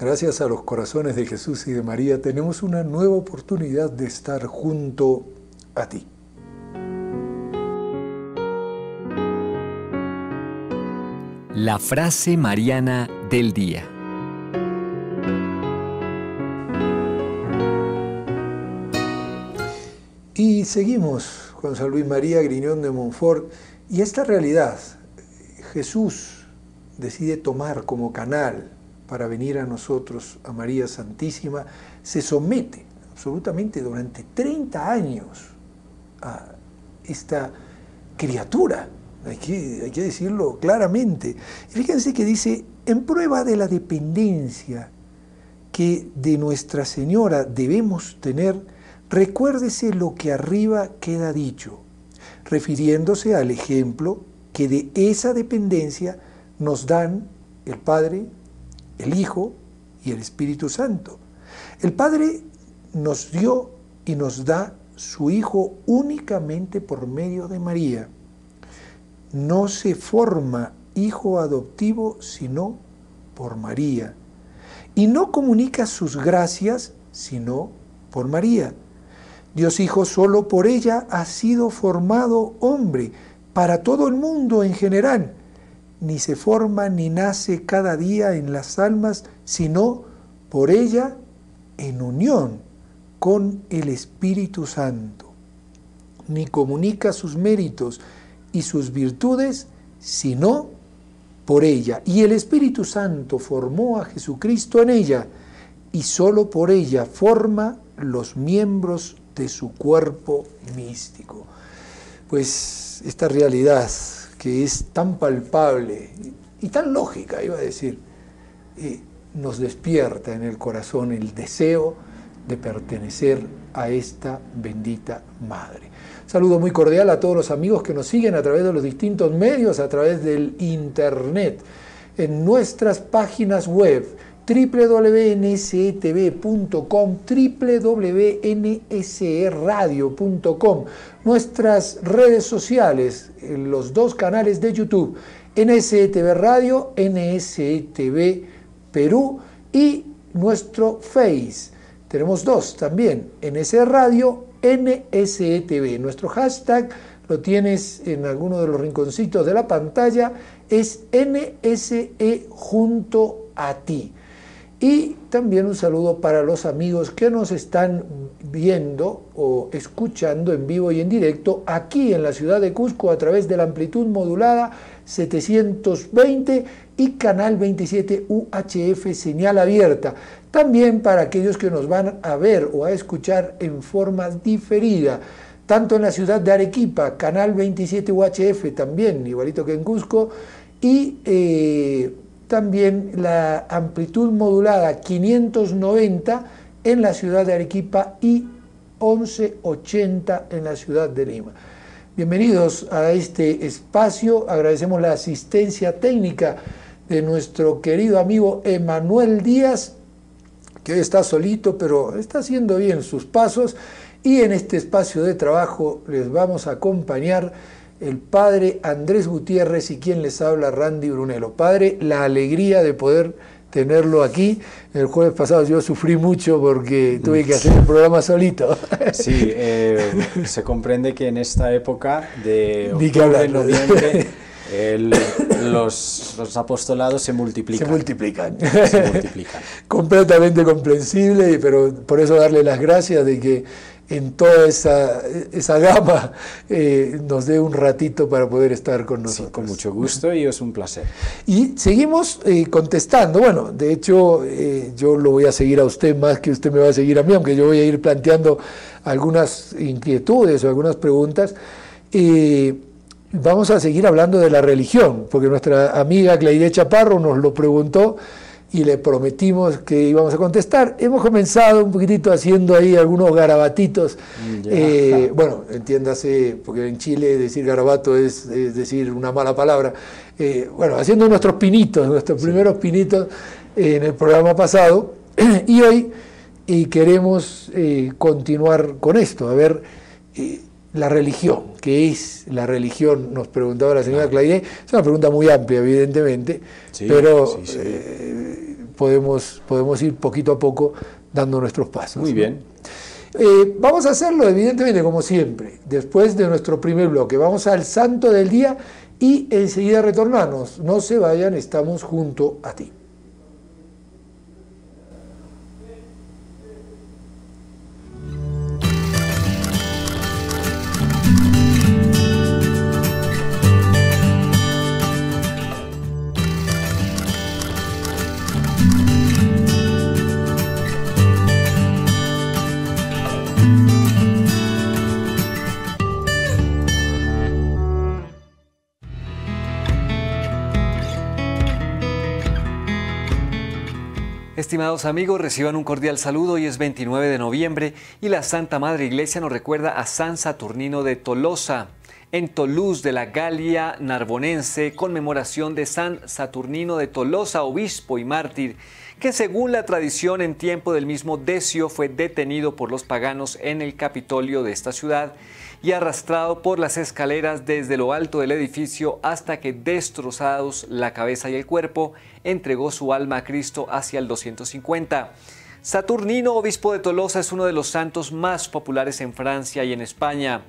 Gracias a los corazones de Jesús y de María, tenemos una nueva oportunidad de estar junto a ti. La frase mariana del día. Y seguimos con San Luis María Griñón de Montfort y esta realidad. Jesús decide tomar como canal para venir a nosotros, a María Santísima, se somete absolutamente durante 30 años a esta criatura, hay que decirlo claramente. Y fíjense que dice, en prueba de la dependencia que de Nuestra Señora debemos tener, recuérdese lo que arriba queda dicho, refiriéndose al ejemplo que de esa dependencia nos dan el Padre, el Hijo y el Espíritu Santo. El Padre nos dio y nos da su Hijo únicamente por medio de María. No se forma hijo adoptivo sino por María. Y no comunica sus gracias sino por María. Dios Hijo solo por ella ha sido formado hombre para todo el mundo en general. Ni se forma ni nace cada día en las almas, sino por ella en unión con el Espíritu Santo. Ni comunica sus méritos y sus virtudes, sino por ella. Y el Espíritu Santo formó a Jesucristo en ella, y solo por ella forma los miembros de su cuerpo místico. Pues esta realidad que es tan palpable y tan lógica, iba a decir, nos despierta en el corazón el deseo de pertenecer a esta bendita Madre. Saludo muy cordial a todos los amigos que nos siguen a través de los distintos medios, a través del Internet, en nuestras páginas web, www.nsetv.com, www.nserradio.com, nuestras redes sociales, los dos canales de YouTube, NSTV Radio, NSTV Perú y nuestro Face. Tenemos dos también, NSE Radio, NSETV. Nuestro hashtag lo tienes en alguno de los rinconcitos de la pantalla, es NSE junto a ti. Y también un saludo para los amigos que nos están viendo o escuchando en vivo y en directo aquí en la ciudad de Cusco a través de la amplitud modulada 720 y canal 27 UHF señal abierta. También para aquellos que nos van a ver o a escuchar en forma diferida, tanto en la ciudad de Arequipa, canal 27 UHF también, igualito que en Cusco, y también la amplitud modulada 590 en la ciudad de Arequipa y 1180 en la ciudad de Lima. Bienvenidos a este espacio, agradecemos la asistencia técnica de nuestro querido amigo Emanuel Díaz, que hoy está solito, pero está haciendo bien sus pasos, y en este espacio de trabajo les vamos a acompañar el padre Andrés Gutiérrez y quien les habla, Randy Brunello. Padre, la alegría de poder tenerlo aquí. El jueves pasado yo sufrí mucho porque tuve que hacer el programa solito. Sí, se comprende que en esta época de octubre, noviembre, los apostolados se multiplican. Se multiplican. Se multiplican. Completamente comprensible, pero por eso darle las gracias de que en toda esa gama nos dé un ratito para poder estar con nosotros. Sí, con mucho gusto y es un placer. Y seguimos contestando. Bueno, de hecho, yo lo voy a seguir a usted más que usted me va a seguir a mí, aunque yo voy a ir planteando algunas inquietudes o algunas preguntas. Vamos a seguir hablando de la religión, porque nuestra amiga Claire Chaparro nos lo preguntó y le prometimos que íbamos a contestar. Hemos comenzado un poquitito haciendo ahí algunos garabatitos. Bueno, entiéndase, porque en Chile decir garabato es decir una mala palabra. Bueno, haciendo nuestros pinitos, nuestros primeros pinitos en el programa pasado. Y hoy queremos continuar con esto, a ver la religión. ¿Qué es la religión? Nos preguntaba la señora Claire. Es una pregunta muy amplia, evidentemente, pero podemos ir poquito a poco dando nuestros pasos. Muy bien. Vamos a hacerlo, evidentemente, como siempre, después de nuestro primer bloque. Vamos al Santo del Día y enseguida retornamos. No se vayan, estamos junto a ti. Estimados amigos, reciban un cordial saludo. Hoy es 29 de noviembre y la Santa Madre Iglesia nos recuerda a San Saturnino de Tolosa. En Toulouse de la Galia Narbonense, conmemoración de San Saturnino de Tolosa, obispo y mártir, que según la tradición en tiempo del mismo Decio fue detenido por los paganos en el Capitolio de esta ciudad y arrastrado por las escaleras desde lo alto del edificio hasta que, destrozados la cabeza y el cuerpo, entregó su alma a Cristo hacia el 250. Saturnino, obispo de Tolosa, es uno de los santos más populares en Francia y en España.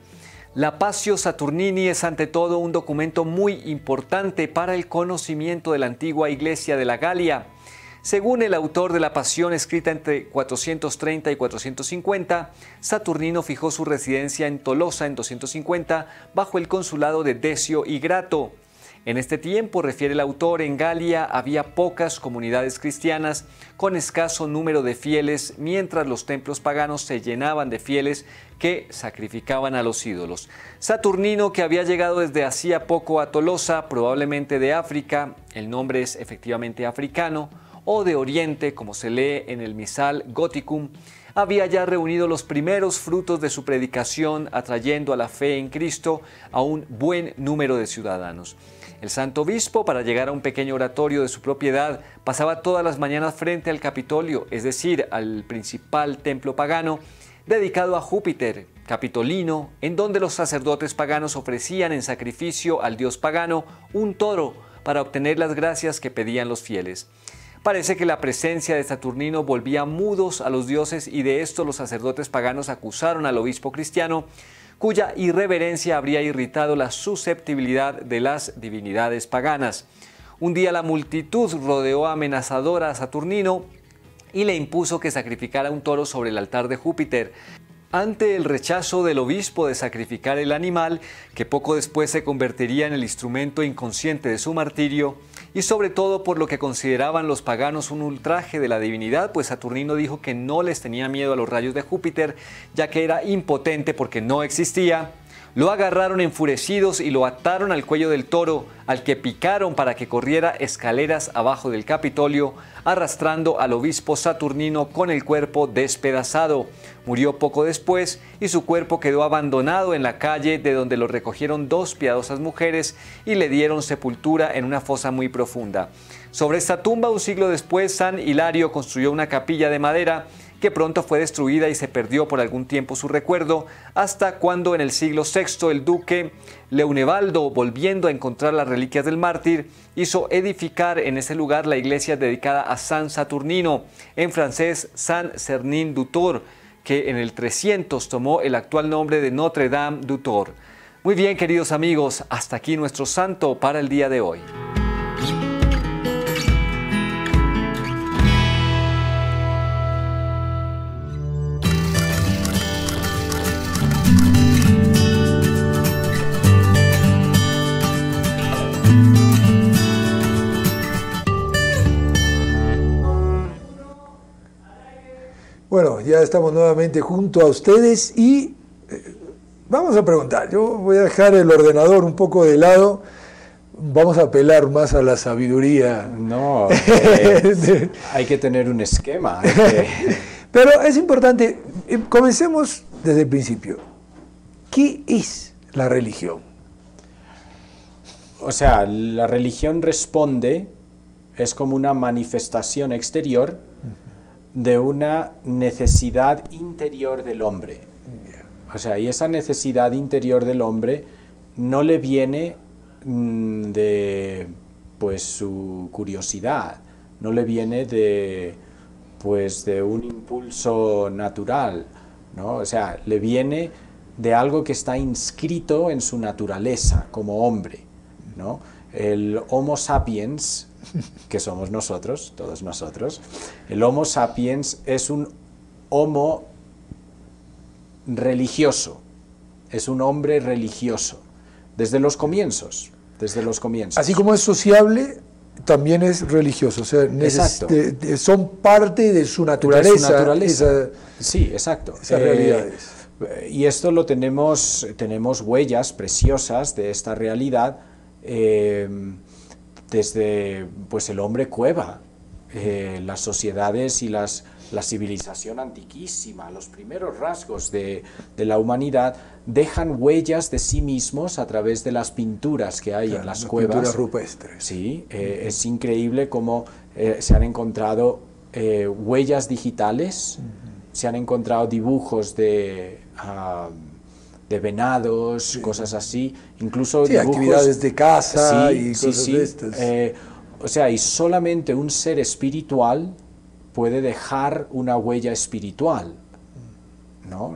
La Passio Saturnini es ante todo un documento muy importante para el conocimiento de la antigua iglesia de la Galia. Según el autor de la Pasión, escrita entre 430 y 450, Saturnino fijó su residencia en Tolosa en 250 bajo el consulado de Decio y Grato. En este tiempo, refiere el autor, en Galia había pocas comunidades cristianas con escaso número de fieles, mientras los templos paganos se llenaban de fieles que sacrificaban a los ídolos. Saturnino, que había llegado desde hacía poco a Tolosa, probablemente de África, el nombre es efectivamente africano, o de Oriente, como se lee en el Misal Goticum, había ya reunido los primeros frutos de su predicación, atrayendo a la fe en Cristo a un buen número de ciudadanos. El santo obispo, para llegar a un pequeño oratorio de su propiedad, pasaba todas las mañanas frente al Capitolio, es decir, al principal templo pagano, dedicado a Júpiter, Capitolino, en donde los sacerdotes paganos ofrecían en sacrificio al dios pagano un toro para obtener las gracias que pedían los fieles. Parece que la presencia de Saturnino volvía mudos a los dioses y de esto los sacerdotes paganos acusaron al obispo cristiano, cuya irreverencia habría irritado la susceptibilidad de las divinidades paganas. Un día la multitud rodeó amenazadora a Saturnino y le impuso que sacrificara un toro sobre el altar de Júpiter. Ante el rechazo del obispo de sacrificar el animal, que poco después se convertiría en el instrumento inconsciente de su martirio, y sobre todo por lo que consideraban los paganos un ultraje de la divinidad, pues Saturnino dijo que no les tenía miedo a los rayos de Júpiter, ya que era impotente porque no existía. Lo agarraron enfurecidos y lo ataron al cuello del toro, al que picaron para que corriera escaleras abajo del Capitolio, arrastrando al obispo Saturnino con el cuerpo despedazado. Murió poco después y su cuerpo quedó abandonado en la calle, de donde lo recogieron dos piadosas mujeres y le dieron sepultura en una fosa muy profunda. Sobre esta tumba, un siglo después, San Hilario construyó una capilla de madera que pronto fue destruida y se perdió por algún tiempo su recuerdo, hasta cuando en el siglo VI el duque Leonevaldo, volviendo a encontrar las reliquias del mártir, hizo edificar en ese lugar la iglesia dedicada a San Saturnino, en francés Saint Sernin du Tour, que en el 300 tomó el actual nombre de Notre Dame du Tour. Muy bien, queridos amigos, hasta aquí nuestro santo para el día de hoy. Bueno, ya estamos nuevamente junto a ustedes y vamos a preguntar. Yo voy a dejar el ordenador un poco de lado. Vamos a apelar más a la sabiduría. No, hay que tener un esquema. Pero es importante, comencemos desde el principio. ¿Qué es la religión? O sea, la religión responde, es como una manifestación exterior de una necesidad interior del hombre. O sea, y esa necesidad interior del hombre no le viene de pues su curiosidad, no le viene de, pues, de un impulso natural, ¿no? O sea, le viene de algo que está inscrito en su naturaleza como hombre, ¿no? El Homo sapiens, que somos nosotros, todos nosotros, el Homo sapiens es un Homo religioso, es un hombre religioso, desde los comienzos, Así como es sociable, también es religioso, o sea, son parte de su naturaleza. De su naturaleza. Sí, exacto. Esas realidades. Y esto lo tenemos huellas preciosas de esta realidad desde, pues, el hombre cueva, las sociedades y la civilización antiquísima, los primeros rasgos de la humanidad dejan huellas de sí mismos a través de las pinturas que hay en las cuevas. Pinturas rupestres. Sí, es increíble cómo se han encontrado huellas digitales, se han encontrado dibujos de venados, cosas así, incluso dibujos, actividades de caza y cosas de estas. O sea, y solamente un ser espiritual puede dejar una huella espiritual, ¿no?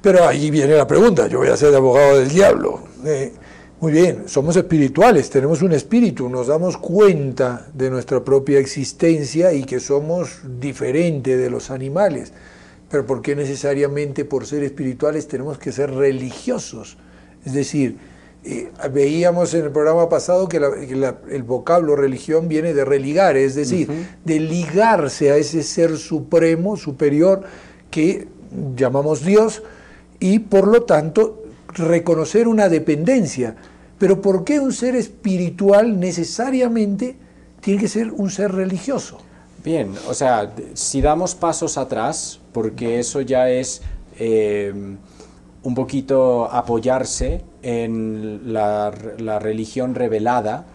Pero ahí viene la pregunta, yo voy a ser abogado del diablo. Muy bien, somos espirituales, tenemos un espíritu, nos damos cuenta de nuestra propia existencia y que somos diferentes de los animales. Pero ¿por qué necesariamente por ser espirituales tenemos que ser religiosos? Es decir, veíamos en el programa pasado que el vocablo religión viene de religar, es decir, de ligarse a ese ser supremo, superior, que llamamos Dios, y por lo tanto reconocer una dependencia. Pero ¿por qué un ser espiritual necesariamente tiene que ser un ser religioso? Bien, o sea, si damos pasos atrás, porque eso ya es un poquito apoyarse en la religión revelada,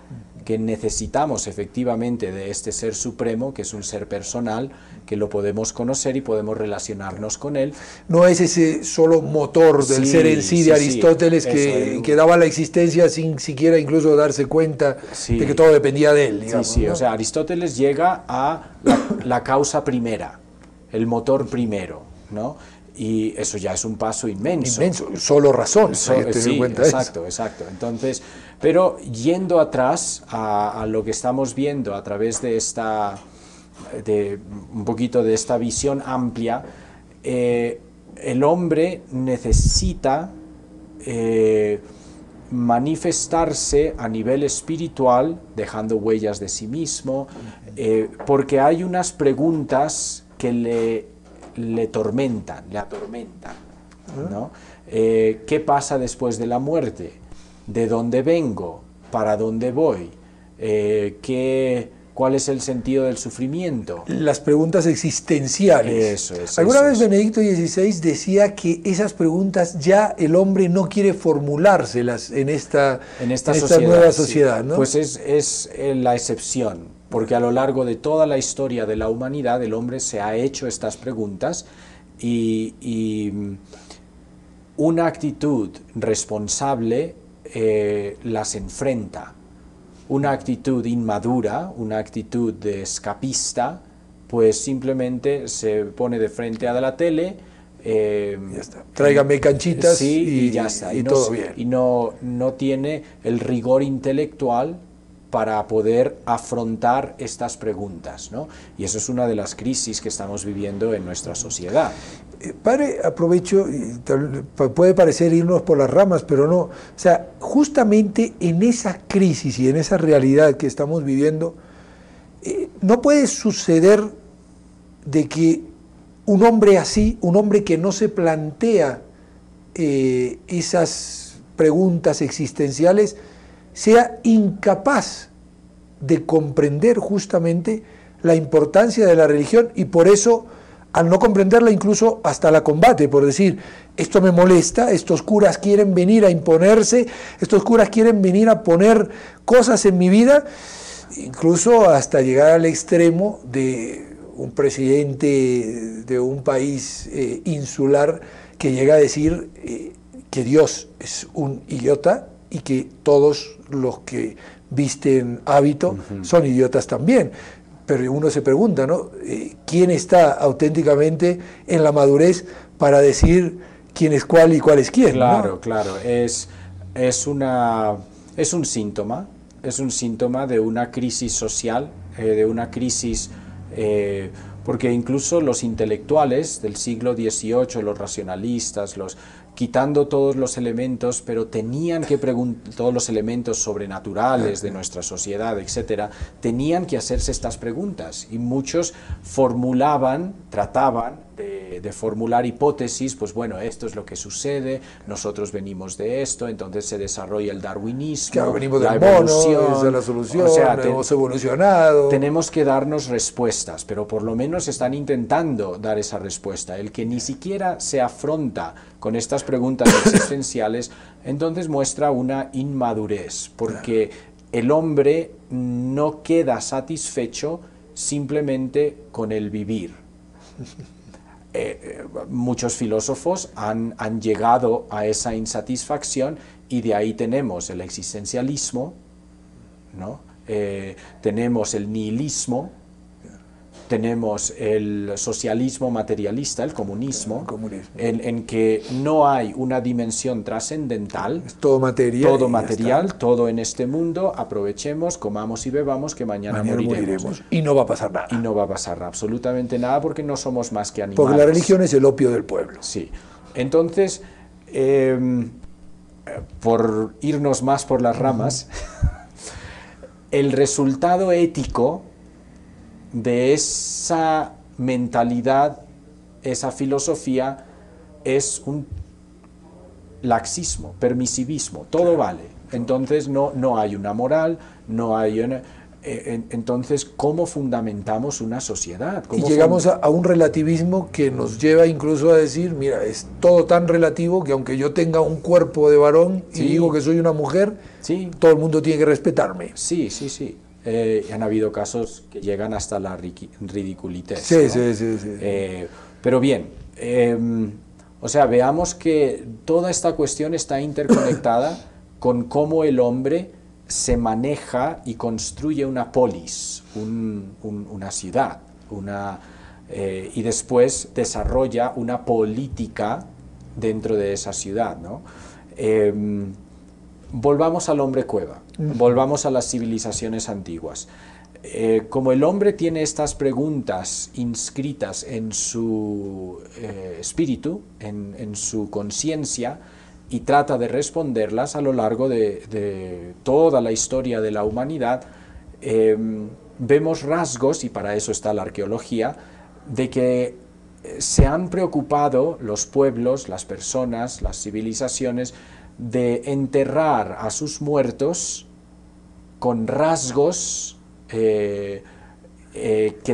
que necesitamos efectivamente de este ser supremo, que es un ser personal, que lo podemos conocer y podemos relacionarnos con él. No es ese solo motor del ser en sí de Aristóteles que daba la existencia sin siquiera incluso darse cuenta de que todo dependía de él, digamos, ¿no? O sea, Aristóteles llega a la causa primera, el motor primero, ¿no? Y eso ya es un paso inmenso. Solo razón. Exacto. Entonces, pero yendo atrás a lo que estamos viendo a través de un poquito de esta visión amplia, el hombre necesita manifestarse a nivel espiritual, dejando huellas de sí mismo, porque hay unas preguntas que le atormentan, ¿no? ¿Qué pasa después de la muerte? ¿De dónde vengo? ¿Para dónde voy? ¿Cuál es el sentido del sufrimiento? Las preguntas existenciales. Alguna vez Benedicto XVI decía que esas preguntas ya el hombre no quiere formulárselas en esta nueva sociedad, ¿no? Pues es la excepción, porque a lo largo de toda la historia de la humanidad el hombre se ha hecho estas preguntas y una actitud responsable las enfrenta. Una actitud inmadura, una actitud de escapista, pues simplemente se pone de frente a la tele, ya está. Tráigame canchitas y ya está. Y todo bien. Y no tiene el rigor intelectual para poder afrontar estas preguntas, ¿no? Y eso es una de las crisis que estamos viviendo en nuestra sociedad. Padre, aprovecho, puede parecer irnos por las ramas, pero no. O sea, justamente en esa crisis y en esa realidad que estamos viviendo, no puede suceder de que un hombre así, un hombre que no se plantea esas preguntas existenciales, sea incapaz de comprender justamente la importancia de la religión y por eso, al no comprenderla, incluso hasta la combate, por decir, esto me molesta, estos curas quieren venir a imponerse, estos curas quieren venir a poner cosas en mi vida, incluso hasta llegar al extremo de un presidente de un país insular que llega a decir que Dios es un idiota y que todos los que visten hábito son idiotas también. Pero uno se pregunta, ¿no? ¿Quién está auténticamente en la madurez para decir quién es cuál y cuál es quién? Claro, ¿no? claro. Es un síntoma de una crisis social, de una crisis, porque incluso los intelectuales del siglo XVIII, los racionalistas, quitando todos los elementos, pero tenían que preguntar, todos los elementos sobrenaturales de nuestra sociedad, etcétera, tenían que hacerse estas preguntas, y muchos trataban de formular hipótesis, pues bueno, esto es lo que sucede, nosotros venimos de esto, entonces se desarrolla el darwinismo, claro, venimos la del mono, evolución, esa es la solución, o sea, hemos evolucionado. Tenemos que darnos respuestas, pero por lo menos están intentando dar esa respuesta. El que ni siquiera se afronta con estas preguntas existenciales, entonces muestra una inmadurez, porque el hombre no queda satisfecho simplemente con el vivir. Muchos filósofos han llegado a esa insatisfacción, y de ahí tenemos el existencialismo, ¿no? Tenemos el nihilismo, tenemos el socialismo materialista, el comunismo, en que no hay una dimensión trascendental, es todo material, todo en este mundo, aprovechemos, comamos y bebamos, que mañana moriremos. Y no va a pasar nada. Y no va a pasar absolutamente nada, porque no somos más que animales. Porque la religión es el opio del pueblo. Sí. Entonces, por irnos más por las ramas, el resultado ético de esa mentalidad, esa filosofía, es un laxismo, permisivismo, todo vale. Entonces no hay una moral, no hay una... Entonces, ¿cómo fundamentamos una sociedad? Y llegamos a un relativismo que nos lleva incluso a decir, mira, es todo tan relativo que aunque yo tenga un cuerpo de varón y digo que soy una mujer, todo el mundo tiene que respetarme. Sí. Han habido casos que llegan hasta la ridiculez. Sí. Pero bien, o sea, veamos que toda esta cuestión está interconectada con cómo el hombre se maneja y construye una polis, una ciudad, y después desarrolla una política dentro de esa ciudad, ¿no? Volvamos al hombre cueva, volvamos a las civilizaciones antiguas. Como el hombre tiene estas preguntas inscritas en su espíritu, en su conciencia, y trata de responderlas a lo largo de toda la historia de la humanidad, vemos rasgos, y para eso está la arqueología, de que se han preocupado los pueblos, las personas, las civilizaciones, de enterrar a sus muertos con rasgos que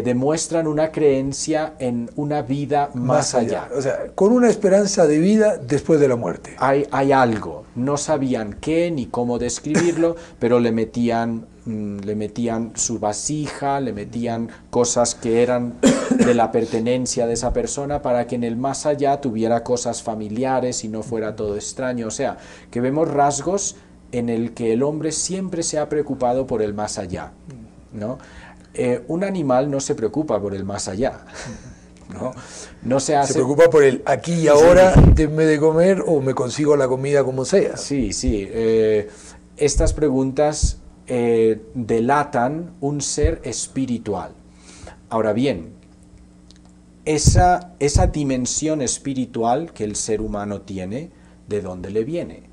demuestran una creencia en una vida más allá. O sea, con una esperanza de vida después de la muerte. Hay algo, no sabían qué ni cómo describirlo, pero le metían su vasija, le metían cosas que eran de la pertenencia de esa persona, para que en el más allá tuviera cosas familiares y no fuera todo extraño. O sea, que vemos rasgos en el que el hombre siempre se ha preocupado por el más allá, ¿no? Un animal no se preocupa por el más allá, ¿no? Se preocupa por el aquí y ahora, denme de comer o me consigo la comida como sea. Sí. Estas preguntas delatan un ser espiritual. Ahora bien, esa dimensión espiritual que el ser humano tiene, ¿de dónde le viene?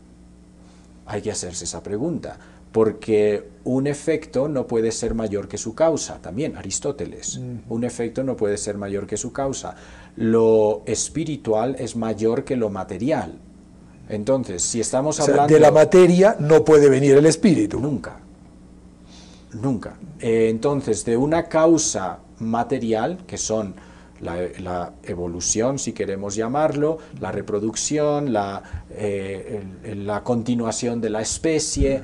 Hay que hacerse esa pregunta, porque un efecto no puede ser mayor que su causa. También Aristóteles, un efecto no puede ser mayor que su causa. Lo espiritual es mayor que lo material. Entonces, si estamos hablando... de la materia no puede venir el espíritu. Nunca. Entonces, de una causa material, que son la evolución, si queremos llamarlo, la reproducción, la continuación de la especie,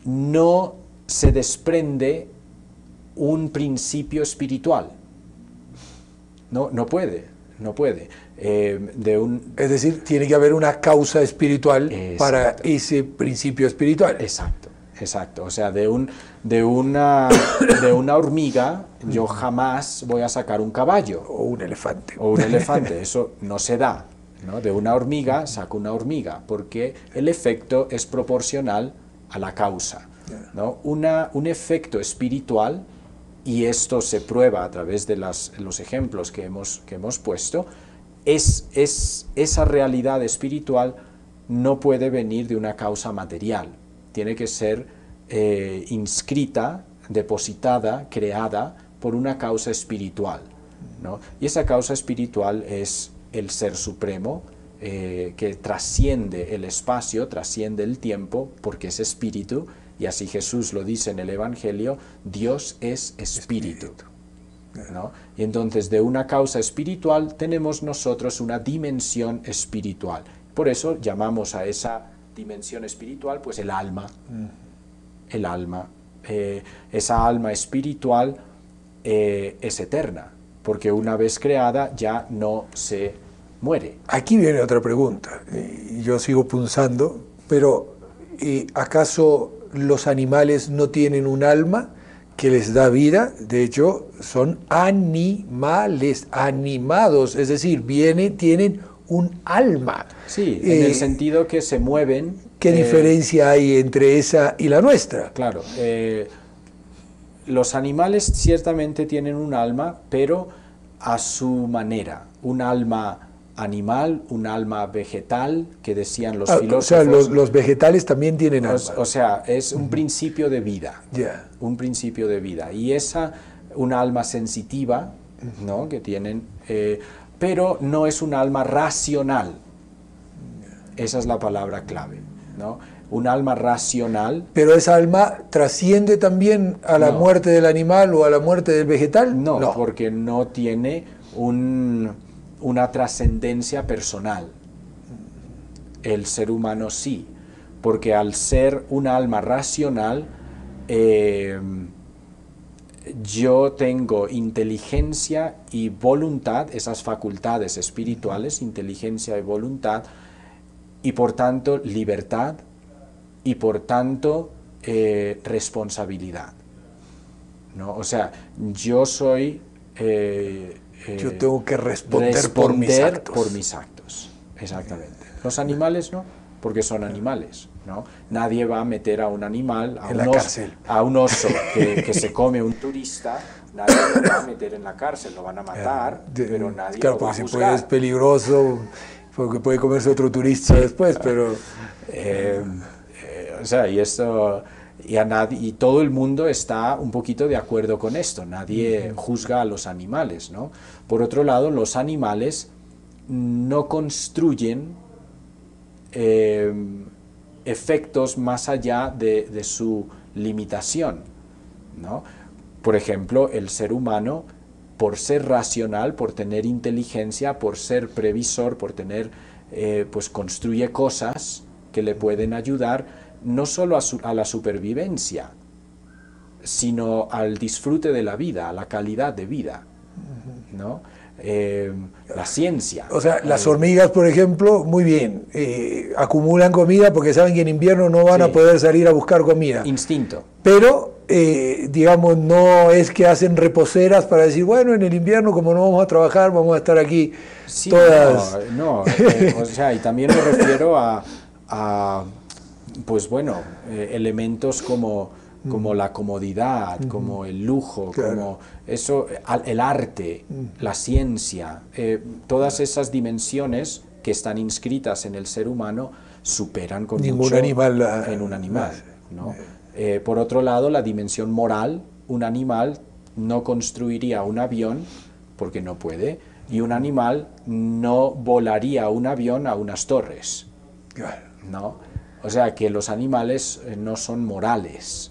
no se desprende un principio espiritual. No puede. Es decir, tiene que haber una causa espiritual para ese principio espiritual. Exacto. exacto. O sea, de una hormiga yo jamás voy a sacar un caballo. O un elefante. O un elefante, eso no se da, ¿no? De una hormiga saco una hormiga, porque el efecto es proporcional a la causa, ¿no? Un efecto espiritual, y esto se prueba a través de los ejemplos que hemos puesto, esa realidad espiritual no puede venir de una causa material, tiene que ser inscrita, depositada, creada por una causa espiritual, ¿no? Y esa causa espiritual es el Ser Supremo, que trasciende el espacio, trasciende el tiempo, porque es espíritu, y así Jesús lo dice en el Evangelio, Dios es espíritu, ¿no? Y entonces de una causa espiritual tenemos nosotros una dimensión espiritual. Por eso llamamos a esa dimensión espiritual pues el alma. El alma. Esa alma espiritual es eterna, porque una vez creada ya no se muere. Aquí viene otra pregunta, y yo sigo punzando, pero ¿acaso los animales no tienen un alma que les da vida? De hecho, son animales, animados, es decir, tienen un alma. Sí, en el sentido que se mueven. ¿Qué diferencia hay entre esa y la nuestra? Claro, los animales ciertamente tienen un alma, pero a su manera, un alma animal, un alma vegetal, que decían los filósofos. O sea, los vegetales también tienen alma. O sea, es un principio de vida, un principio de vida. Y una alma sensitiva, ¿no? Que tienen, pero no es un alma racional. Esa es la palabra clave, ¿no? Un alma racional. ¿Pero esa alma trasciende también a la muerte del animal o a la muerte del vegetal? No, porque no tiene una trascendencia personal. El ser humano sí, porque al ser un alma racional, yo tengo inteligencia y voluntad, esas facultades espirituales, inteligencia y voluntad, y por tanto libertad, y por tanto responsabilidad, ¿no? O sea, yo soy... yo tengo que responder por mis actos. Exactamente. Los animales no, porque son animales, ¿no? Nadie va a meter a un animal, a un oso que se come un turista, nadie lo va a meter en la cárcel, lo van a matar, pero nadie lo va a juzgar. Claro, es peligroso, porque puede comerse otro turista después, pero... o sea, y todo el mundo está un poquito de acuerdo con esto, nadie juzga a los animales, ¿no? Por otro lado, los animales no construyen efectos más allá de su limitación, ¿no? Por ejemplo, el ser humano, por ser racional, por tener inteligencia, por ser previsor, por tener, pues construye cosas que le pueden ayudar no solo a la supervivencia, sino al disfrute de la vida, a la calidad de vida, ¿no? La ciencia. O sea, las hormigas, por ejemplo, muy bien, acumulan comida porque saben que en invierno no van a poder salir a buscar comida. Instinto. Pero, digamos, no es que hacen reposeras para decir, bueno, en el invierno como no vamos a trabajar, vamos a estar aquí todas... No, o sea, y también me refiero a pues bueno, elementos como la comodidad, como el lujo, como eso, el arte, la ciencia, todas esas dimensiones que están inscritas en el ser humano superan con mucho animal en un animal, ¿no? Por otro lado, la dimensión moral, un animal no construiría un avión porque no puede, y un animal no volaría un avión a unas torres, ¿no? O sea que los animales no son morales,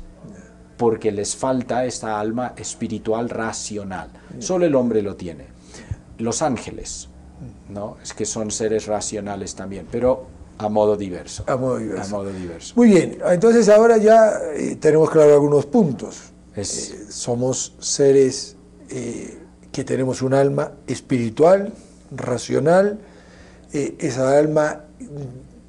porque les falta esta alma espiritual racional. Solo el hombre lo tiene. Los ángeles, ¿no? Es que son seres racionales también, pero a modo diverso. A modo diverso. A modo diverso. Muy bien, entonces ahora ya tenemos claro algunos puntos. Somos seres que tenemos un alma espiritual, racional. Esa alma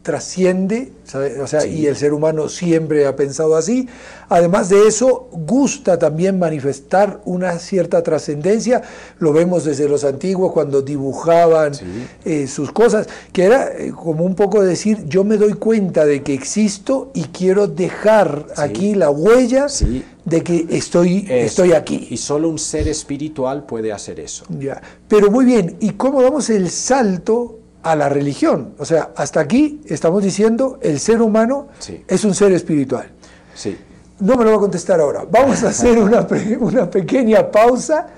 trasciende, ¿sabe? O sea, Sí. y el ser humano siempre ha pensado así. Además de eso, gusta también manifestar una cierta trascendencia. Lo vemos desde los antiguos cuando dibujaban Sí. sus cosas, que era como un poco decir, yo me doy cuenta de que existo y quiero dejar Sí. aquí la huella Sí. de que estoy aquí. Y solo un ser espiritual puede hacer eso. Ya. Pero muy bien, ¿y cómo damos el salto a la religión? O sea, hasta aquí estamos diciendo el ser humano Sí. es un ser espiritual. Sí. No me lo va a contestar ahora. Vamos a hacer una pequeña pausa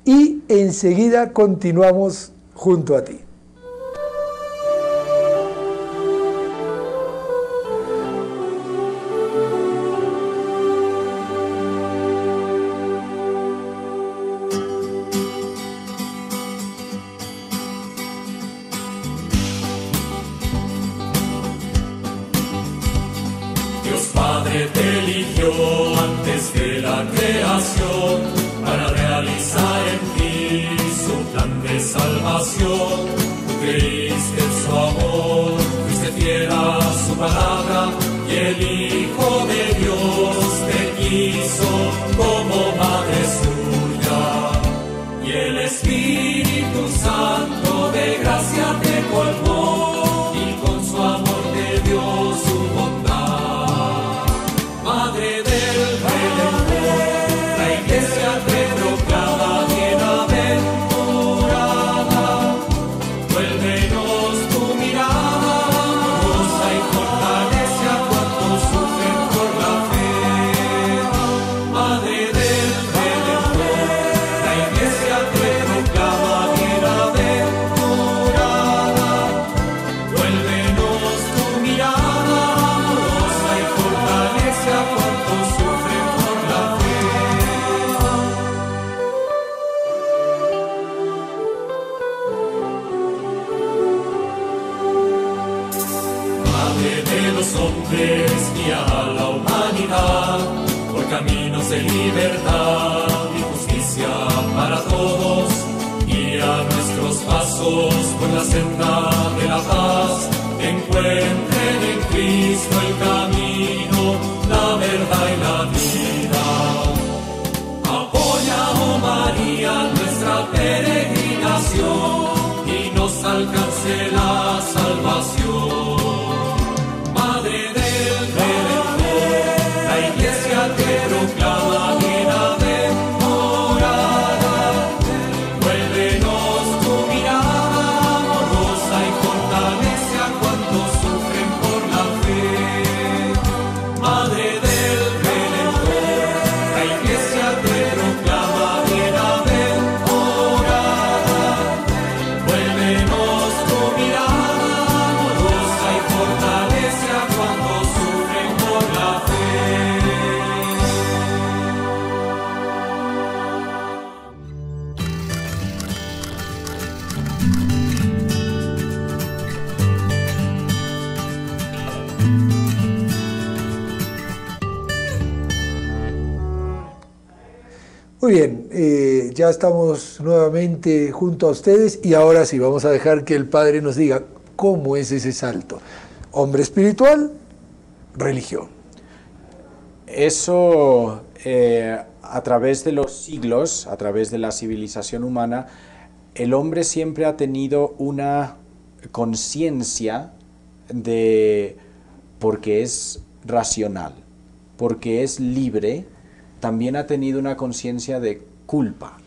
y enseguida continuamos junto a ti. Dios Padre te eligió antes de la creación para realizar en ti su plan de salvación. Tú creíste en su amor, fuiste fiel a su palabra y el Hijo de Dios te quiso como madre suya. Y el Espíritu Santo de gracia te colmó y con su amor te dio su bondad. Madre del Redentor, la Iglesia te proclama bienaventurada. Vuélvenos tu mirada amorosa y fortalece a cuantos sufren por la fe. Madre del Redentor, la Iglesia te proclama bienaventurada. Vuélvenos tu mirada amorosa y fortalece a cuantos sufren por la fe. Madre de los hombres, guía a la humanidad por caminos de libertad y justicia para todos. Guía nuestros pasos por la senda de la paz. Encuentren en Cristo el camino, la verdad y la vida. Apoya, oh María, nuestra peregrinación y nos alcance la salvación. Madre del Redentor, la Iglesia te proclama bienaventurada. Vuélvenos tu mirada amorosa y fortalece a cuantos sufren por la fe. Madre del Redentor, la Iglesia te proclama bienaventurada. Vuélvenos tu mirada amorosa y fortalece a cuantos sufren por la fe. Muy bien, ya estamos nuevamente junto a ustedes y ahora sí vamos a dejar que el Padre nos diga cómo es ese salto. Hombre espiritual, religión. Eso, a través de los siglos, a través de la civilización humana, el hombre siempre ha tenido una conciencia de, porque es racional, porque es libre, también ha tenido una conciencia de culpa,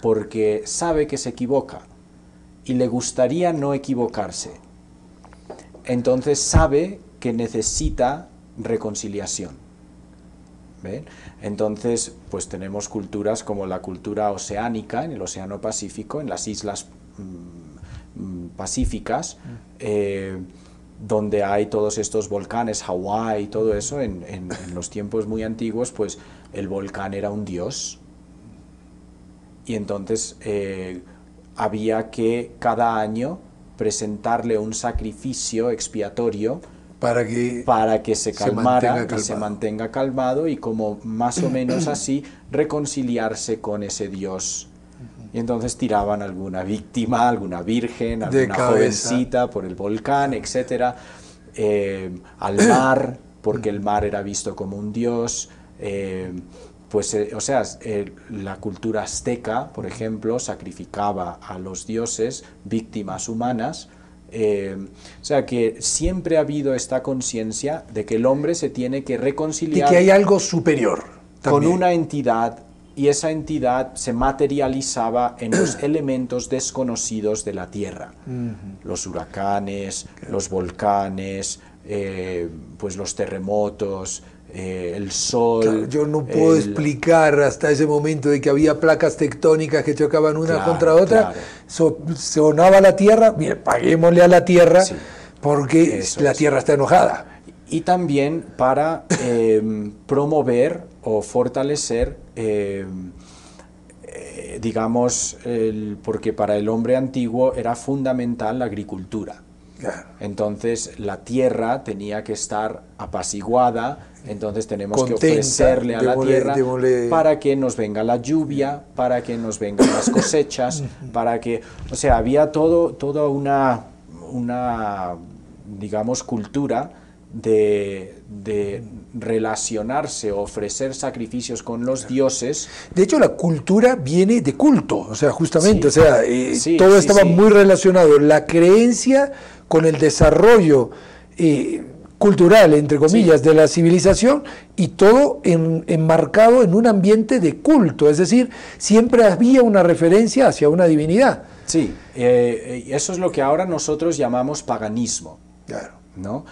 porque sabe que se equivoca y le gustaría no equivocarse. Entonces sabe que necesita reconciliación. ¿Ven? Entonces, pues tenemos culturas como la cultura oceánica, en el Océano Pacífico, en las islas pacíficas, donde hay todos estos volcanes, Hawái y todo eso. En los tiempos muy antiguos, pues el volcán era un dios, y entonces había que cada año presentarle un sacrificio expiatorio para que se calmara y se mantenga calmado, y como más o menos así reconciliarse con ese Dios y entonces tiraban alguna víctima, alguna virgen, alguna jovencita por el volcán, etc. Al mar, porque el mar era visto como un dios. La cultura azteca, por ejemplo, sacrificaba a los dioses víctimas humanas. O sea que siempre ha habido esta conciencia de que el hombre se tiene que reconciliar, y que hay algo superior con una entidad, y esa entidad se materializaba en los elementos desconocidos de la Tierra. Los huracanes, los volcanes, pues los terremotos, el sol. Claro, yo no puedo explicar hasta ese momento de que había placas tectónicas que chocaban una contra otra. Sonaba la Tierra, mire, paguémosle a la Tierra, porque la Tierra está enojada. Y también para promover o fortalecer, digamos, porque para el hombre antiguo era fundamental la agricultura. Claro. Entonces la tierra tenía que estar apaciguada, entonces tenemos que ofrecerle a la tierra para que nos venga la lluvia, para que nos vengan las cosechas, para que, o sea, había toda una digamos, cultura de relacionarse, ofrecer sacrificios con los dioses. De hecho, la cultura viene de culto, o sea, justamente, todo estaba muy relacionado, la creencia con el desarrollo cultural, entre comillas, de la civilización, y todo enmarcado en un ambiente de culto, es decir, siempre había una referencia hacia una divinidad. Sí, eso es lo que ahora nosotros llamamos paganismo. Claro. ¿No?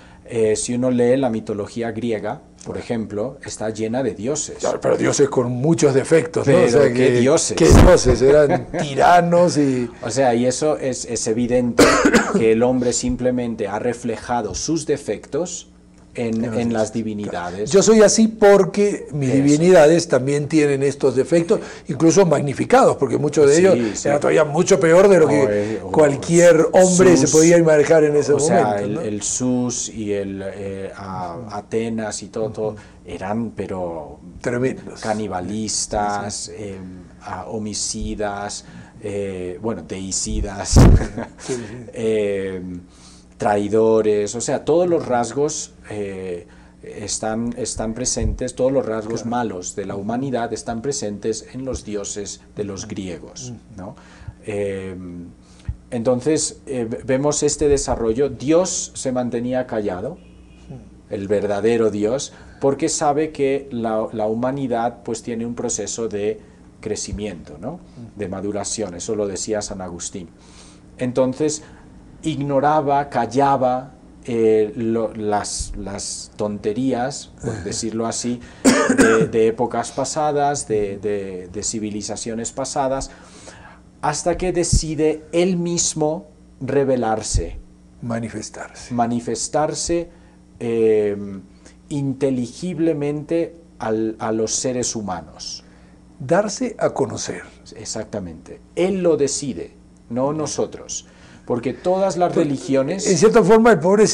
Si uno lee la mitología griega, por ejemplo, está llena de dioses. Claro, pero dioses con muchos defectos, ¿no? Pero, o sea, ¿qué dioses? ¿Qué dioses? Eran tiranos y... O sea, y eso es evidente que el hombre simplemente ha reflejado sus defectos en las divinidades. Yo soy así porque mis divinidades también tienen estos defectos, incluso magnificados, porque muchos de ellos eran todavía mucho peor de lo que cualquier hombre se podía manejar en ese momento. O sea, el Zeus y Atenas y todo eran, pero tremendos, canibalistas, homicidas, deicidas, traidores, o sea, todos los rasgos están presentes, todos los rasgos malos de la humanidad están presentes en los dioses de los griegos, ¿no? Entonces, vemos este desarrollo. Dios se mantenía callado, el verdadero Dios, porque sabe que la humanidad pues tiene un proceso de crecimiento, ¿no? De maduración, eso lo decía San Agustín. Entonces, ignoraba, callaba las tonterías, por decirlo así, de épocas pasadas, de civilizaciones pasadas, hasta que decide él mismo revelarse, manifestarse inteligiblemente a los seres humanos. Darse a conocer. Exactamente. Él lo decide, no nosotros. Porque todas las religiones... En cierta forma, el pobre,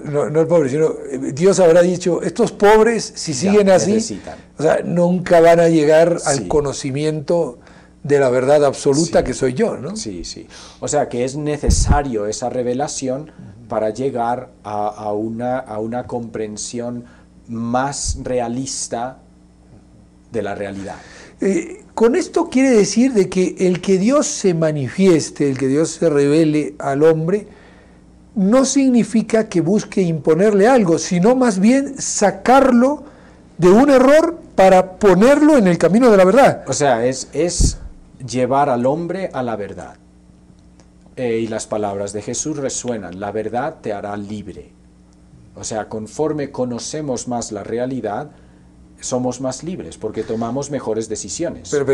no el pobre, sino Dios habrá dicho, estos pobres, si siguen así, necesitan. O sea, nunca van a llegar al conocimiento de la verdad absoluta que soy yo, ¿no? Sí, sí. O sea, que es necesario esa revelación para llegar a una comprensión más realista de la realidad. Con esto quiere decir de que el que Dios se manifieste, el que Dios se revele al hombre, no significa que busque imponerle algo, sino más bien sacarlo de un error para ponerlo en el camino de la verdad. O sea, es llevar al hombre a la verdad. Y las palabras de Jesús resuenan: la verdad te hará libre. O sea, conforme conocemos más la realidad, somos más libres, porque tomamos mejores decisiones. Pero,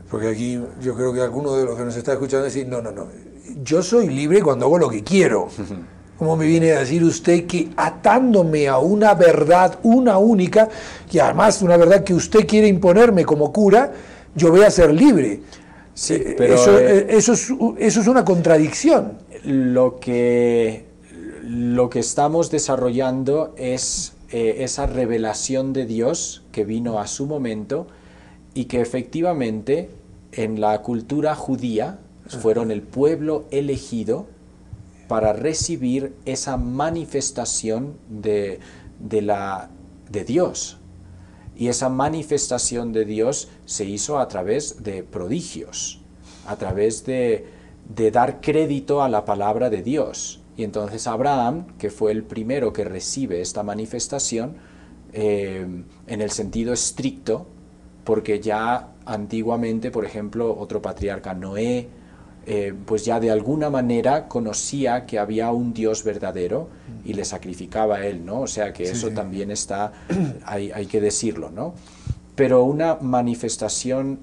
porque aquí yo creo que alguno de los que nos está escuchando dice, no, yo soy libre cuando hago lo que quiero. ¿Cómo me viene a decir usted que atándome a una verdad, una única, y además una verdad que usted quiere imponerme como cura, yo voy a ser libre? Sí, pero eso es una contradicción. Lo que estamos desarrollando es esa revelación de Dios que vino a su momento y que efectivamente en la cultura judía fueron el pueblo elegido para recibir esa manifestación de Dios. Y esa manifestación de Dios se hizo a través de prodigios, a través de dar crédito a la palabra de Dios. Y entonces Abraham, que fue el primero que recibe esta manifestación, en el sentido estricto, porque ya antiguamente, por ejemplo, otro patriarca, Noé, pues ya de alguna manera conocía que había un Dios verdadero y le sacrificaba a él, ¿no? O sea que eso también está, hay que decirlo, ¿no? Pero una manifestación,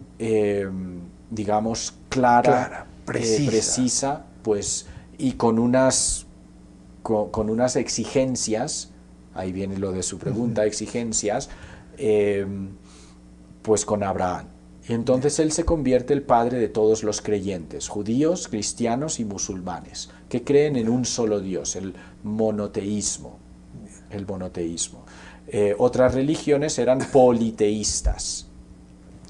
digamos, clara, precisa, pues, y con unas exigencias, ahí viene lo de su pregunta, exigencias, pues con Abraham. Y entonces él se convierte el padre de todos los creyentes, judíos, cristianos y musulmanes, que creen en un solo Dios, el monoteísmo. Otras religiones eran politeístas,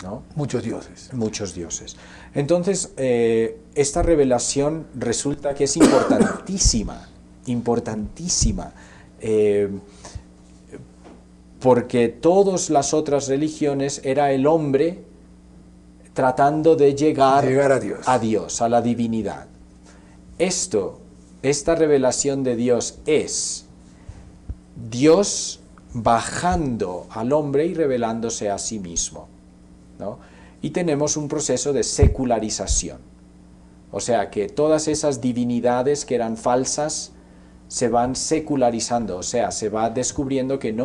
¿no? Muchos dioses. Muchos dioses. Entonces, esta revelación resulta que es importantísima, porque todas las otras religiones era el hombre tratando de llegar a Dios, a la divinidad. Esta revelación de Dios es Dios bajando al hombre y revelándose a sí mismo, ¿no? Y tenemos un proceso de secularización. O sea que todas esas divinidades que eran falsas se van secularizando, o sea, se va descubriendo que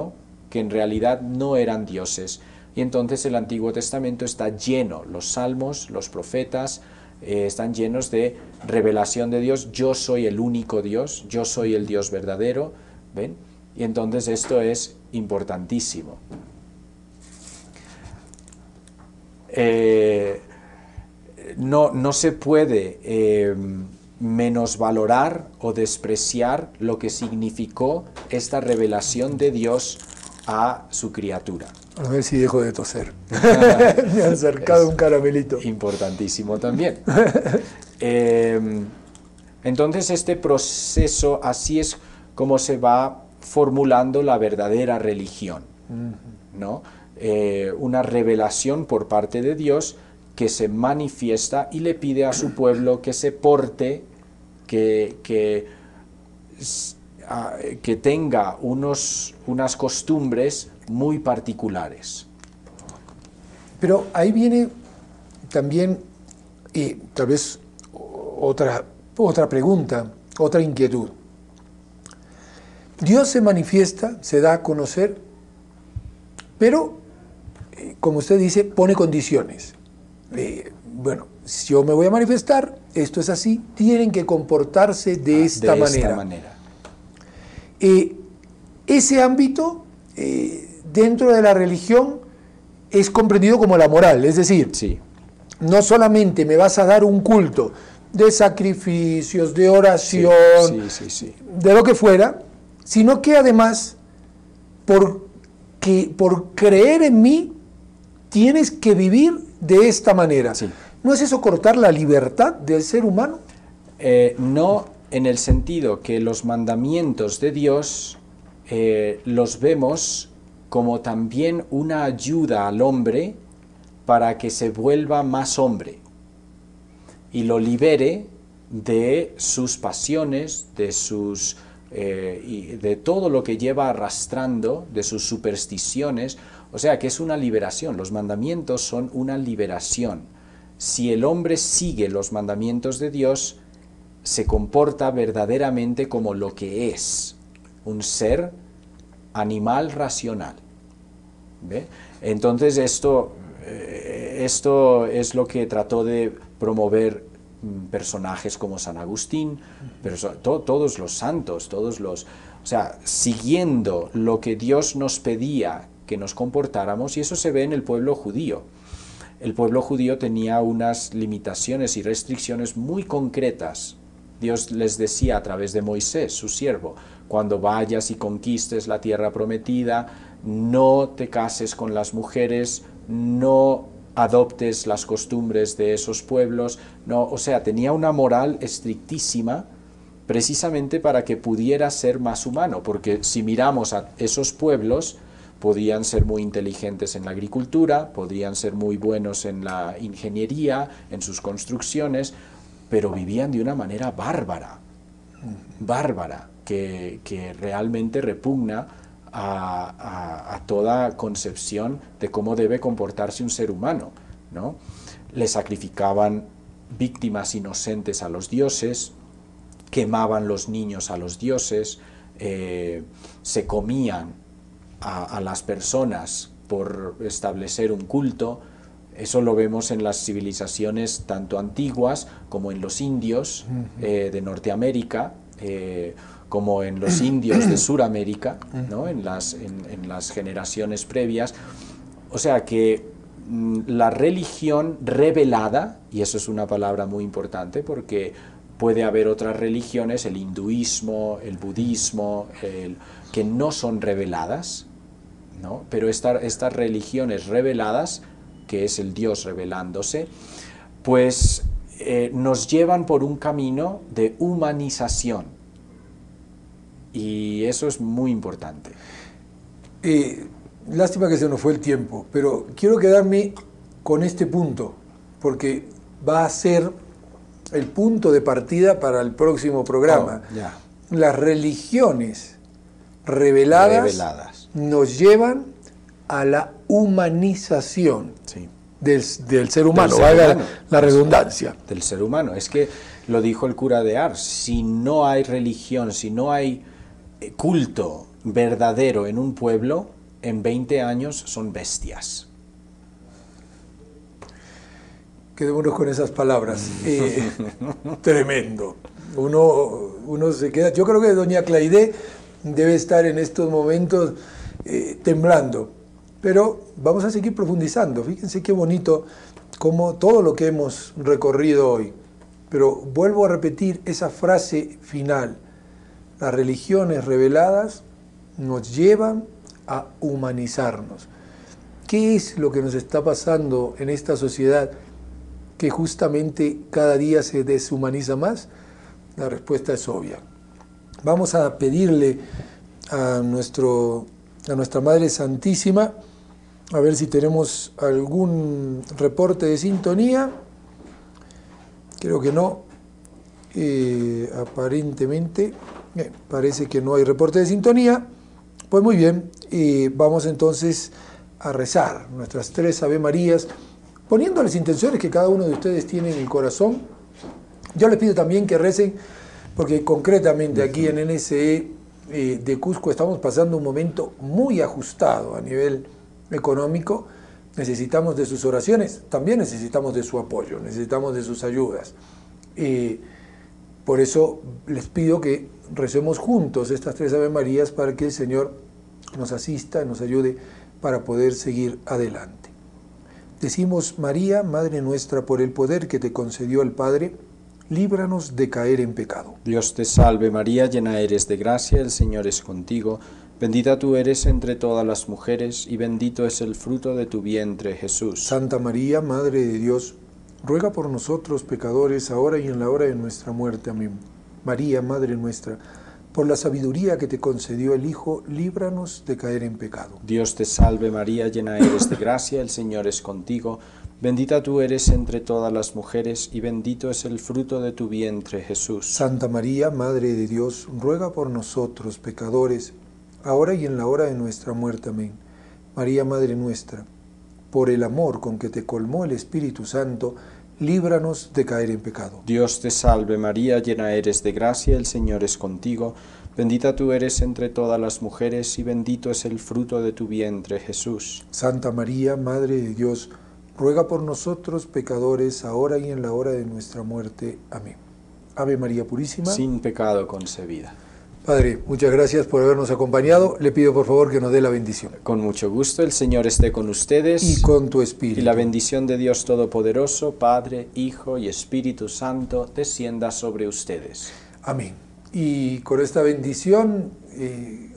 en realidad no eran dioses. Y entonces el Antiguo Testamento está lleno, los salmos, los profetas, están llenos de revelación de Dios. Yo soy el único Dios, yo soy el Dios verdadero, ¿ven? Y entonces esto es importantísimo. No se puede menosvalorar o despreciar lo que significó esta revelación de Dios a su criatura. A ver si dejo de toser. Me han acercado un caramelito. Importantísimo también. Entonces este proceso, así es como se va formulando la verdadera religión, ¿no? Una revelación por parte de Dios que se manifiesta y le pide a su pueblo que se porte, que tenga unas costumbres muy particulares. Pero ahí viene también, tal vez otra pregunta, otra inquietud. Dios se manifiesta, se da a conocer, pero, como usted dice, pone condiciones. Bueno, si yo me voy a manifestar, esto es así, tienen que comportarse de esta manera. Ese ámbito, dentro de la religión, es comprendido como la moral, es decir, no solamente me vas a dar un culto de sacrificios, de oración, de lo que fuera, sino que además, por creer en mí, tienes que vivir de esta manera. ¿No es eso cortar la libertad del ser humano? No, en el sentido que los mandamientos de Dios los vemos como también una ayuda al hombre para que se vuelva más hombre y lo libere de sus pasiones, de todo lo que lleva arrastrando, de sus supersticiones. O sea que es una liberación, los mandamientos son una liberación. Si el hombre sigue los mandamientos de Dios, se comporta verdaderamente como lo que es, un ser animal racional. ¿Ve? Entonces esto es lo que trató de promover personajes como San Agustín, todos los santos, o sea, siguiendo lo que Dios nos pedía que nos comportáramos, y eso se ve en el pueblo judío. El pueblo judío tenía unas limitaciones y restricciones muy concretas. Dios les decía a través de Moisés, su siervo, cuando vayas y conquistes la tierra prometida, no te cases con las mujeres, no adoptes las costumbres de esos pueblos. No, o sea, tenía una moral estrictísima precisamente para que pudiera ser más humano, porque si miramos a esos pueblos, podían ser muy inteligentes en la agricultura, podrían ser muy buenos en la ingeniería, en sus construcciones, pero vivían de una manera bárbara, que realmente repugna a toda concepción de cómo debe comportarse un ser humano, ¿no? Le sacrificaban víctimas inocentes a los dioses, quemaban los niños a los dioses, se comían a las personas por establecer un culto. Eso lo vemos en las civilizaciones tanto antiguas como en los indios de Norteamérica, como en los indios de Suramérica, ¿no? en las generaciones previas. O sea que la religión revelada, y eso es una palabra muy importante porque puede haber otras religiones, el hinduismo, el budismo, que no son reveladas, ¿no? Pero estas religiones reveladas, que es el Dios revelándose, pues nos llevan por un camino de humanización. Y eso es muy importante. Lástima que se nos fue el tiempo, pero quiero quedarme con este punto, porque va a ser el punto de partida para el próximo programa. Las religiones reveladas nos llevan a la humanización del ser humano, valga la redundancia. Del ser humano. Es que lo dijo el cura de Ars, si no hay religión, si no hay culto verdadero en un pueblo, en 20 años son bestias. Quedémonos con esas palabras. Tremendo. Uno se queda... Yo creo que doña Claide debe estar en estos momentos temblando. Pero vamos a seguir profundizando. Fíjense qué bonito como todo lo que hemos recorrido hoy. Pero vuelvo a repetir esa frase final. Las religiones reveladas nos llevan a humanizarnos. ¿Qué es lo que nos está pasando en esta sociedad que justamente cada día se deshumaniza más? La respuesta es obvia. Vamos a pedirle a nuestra Madre Santísima, a ver si tenemos algún reporte de sintonía. Creo que no. Aparentemente, parece que no hay reporte de sintonía. Pues muy bien, vamos entonces a rezar nuestras 3 Ave Marías, poniendo las intenciones que cada uno de ustedes tiene en el corazón. Yo les pido también que recen, porque concretamente aquí en NSE de Cusco estamos pasando un momento muy ajustado a nivel económico. Necesitamos de sus oraciones, también necesitamos de su apoyo, necesitamos de sus ayudas. Por eso les pido que recemos juntos estas 3 Ave Marías para que el Señor nos asista, nos ayude para poder seguir adelante. Decimos: María, Madre nuestra, por el poder que te concedió el Padre, líbranos de caer en pecado. Dios te salve María, llena eres de gracia, el Señor es contigo. Bendita tú eres entre todas las mujeres, y bendito es el fruto de tu vientre, Jesús. Santa María, Madre de Dios, ruega por nosotros pecadores, ahora y en la hora de nuestra muerte. Amén. María, Madre nuestra, por la sabiduría que te concedió el Hijo, líbranos de caer en pecado. Dios te salve María, llena eres de gracia, el Señor es contigo. Bendita tú eres entre todas las mujeres, y bendito es el fruto de tu vientre, Jesús. Santa María, Madre de Dios, ruega por nosotros pecadores, ahora y en la hora de nuestra muerte. Amén. María, Madre nuestra, por el amor con que te colmó el Espíritu Santo, líbranos de caer en pecado. Dios te salve María, llena eres de gracia, el Señor es contigo. Bendita tú eres entre todas las mujeres, y bendito es el fruto de tu vientre, Jesús. Santa María, Madre de Dios, ruega por nosotros pecadores, ahora y en la hora de nuestra muerte. Amén. Ave María Purísima, sin pecado concebida. Padre, muchas gracias por habernos acompañado. Le pido por favor que nos dé la bendición. Con mucho gusto, el Señor esté con ustedes. Y con tu espíritu. Y la bendición de Dios Todopoderoso, Padre, Hijo y Espíritu Santo, descienda sobre ustedes. Amén. Y con esta bendición,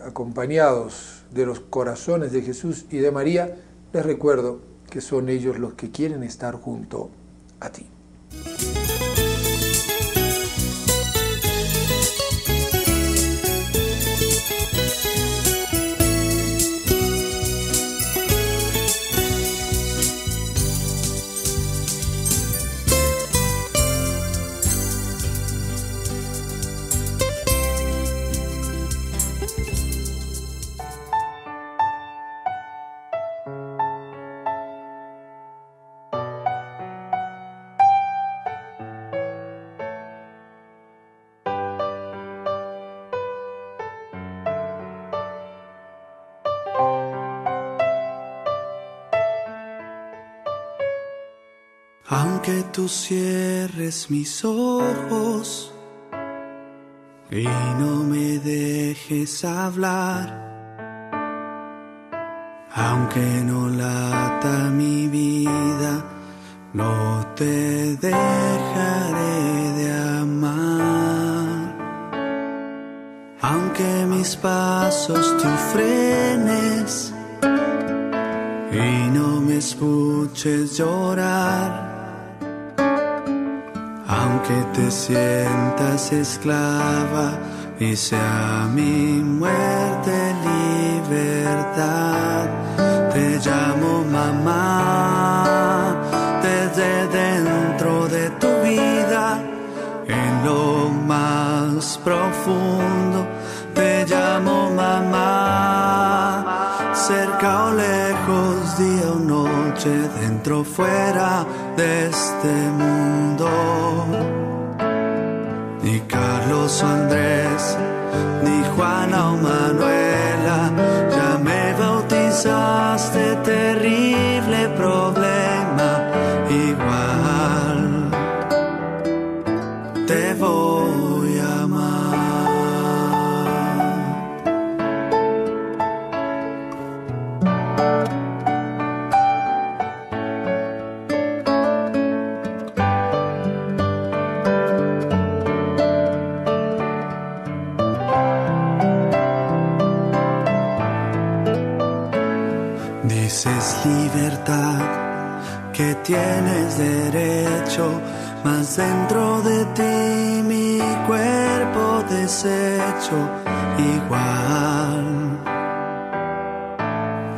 acompañados de los corazones de Jesús y de María, les recuerdo que son ellos los que quieren estar junto a ti. Aunque tú cierres mis ojos y no me dejes hablar, aunque no lata mi vida, no te dejaré de amar. Aunque mis pasos tú frenes y no me escuches llorar, aunque te sientas esclava y sea mi muerte libertad, te llamo mamá desde dentro de tu vida, en lo más profundo, te llamo mamá, cerca o lejos, día o noche, dentro o fuera de este mundo. Ni Carlos o Andrés, ni Juana o Manuela, ya me bautizaste, terrible problema, igual te voy a amar. Dices libertad, que tienes derecho, mas dentro de ti mi cuerpo deshecho, igual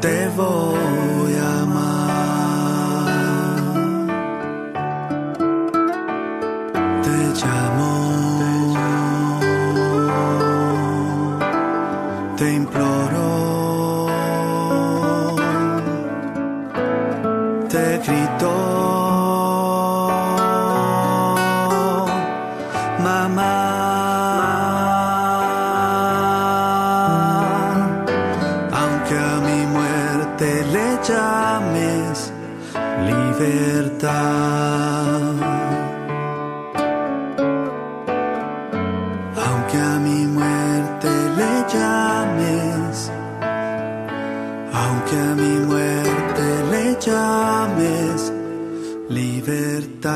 te voy a amar. Te llamo, te imploro, te grito, mamá, aunque a mi muerte le llames libertad, aunque a mi muerte le llames, aunque a mi muerte le llames libertad.